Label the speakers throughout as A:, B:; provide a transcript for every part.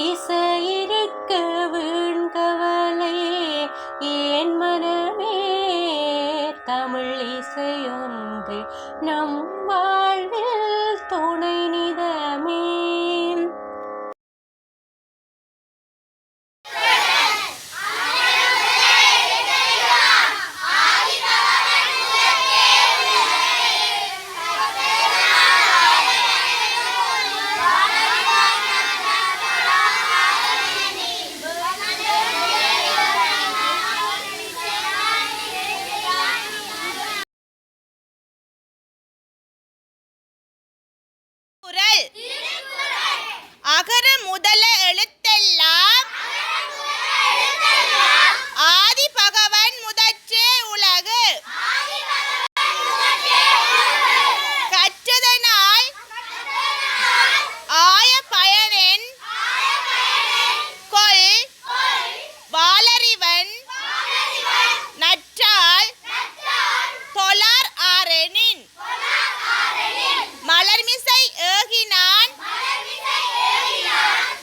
A: இசையிருக்க வீண்கவலை ஏன் மனமே, தமிழ் இசையொன்று நம் வாழ்வில் துணை நிதமே.
B: அகர முதல எழுத்தெல்லாம் ஆதி பகவன் முதற்றே உலகு. கற்றதனால் ஆய பயனென் கொல் வாளறிவன் நற்றால் தொழார் ஆரெனின். மலர்மிசை ஏகினான்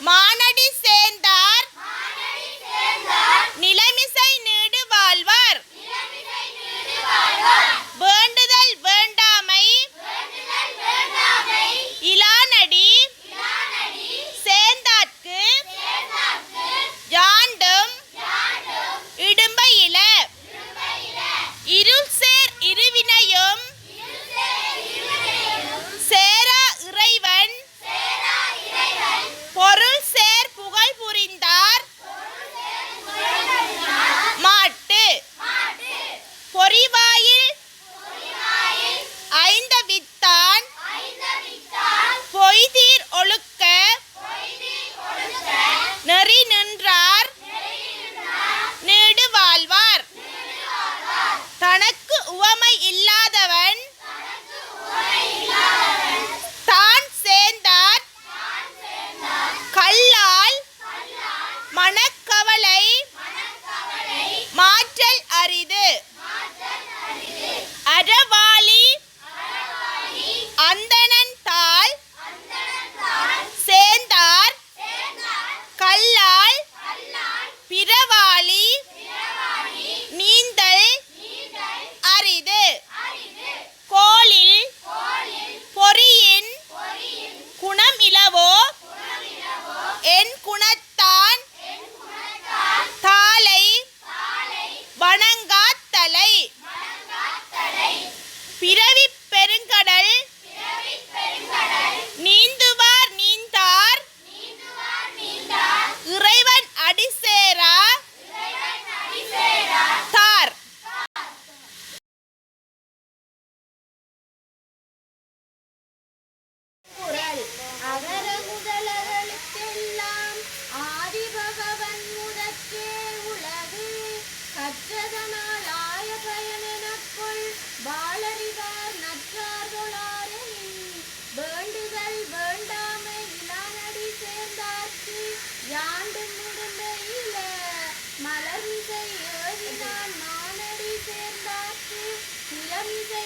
B: மானடி சேர்ந்தார் நிலமிசை நீடு வாழ்வார். வேண்டுதல் வேண்டாமை இலானடி சேர்ந்தார்க்கு யாண்டும் இடும்பையில. இருள் சேர் இருவினையும் சேரா இறைவன் பொருள் சேர் புகழ் புரிந்தார் மாட்டு. பொறிவாயில் ஐந்தவித்தான் பொய்தீர் ஒழுக்க நெறி நின்றார் நீடு வாழ்வார். தனக்கு உவமை இல்லாதவன் தான் சேர்ந்தார் கல்லால் மனக்கவலை மாற்றல் அரிது. அறவாளி அந்தணன் தாள் சேர்ந்தார் கல்லால் பிறவாளி நீந்தல் அரிது. கோளில் பொறியின் குணம் இலவோ என் குணத்தான் தாளை வணங்காத்தலை. பிறவிப் பெருங்கடல் நீந்துவார் நீந்தார் இறைவன் அடிசேரா தார்.
C: அகர முதல எழுத்தெல்லாம் ஆதி பகவன் முதற்றே உலகு. கற்றதனால் ஆய பயனெனக்கொள் வாளறிவார் நற்றார் தொழாரெனின். வேண்டுதல் வேண்டாமை இலானடி சேர்ந்தார்க்கு யாண்டும் இடும்பையில. மலர்மிசை ஏகினான் மானடி சேர்ந்தார்க்கு நிலமிசை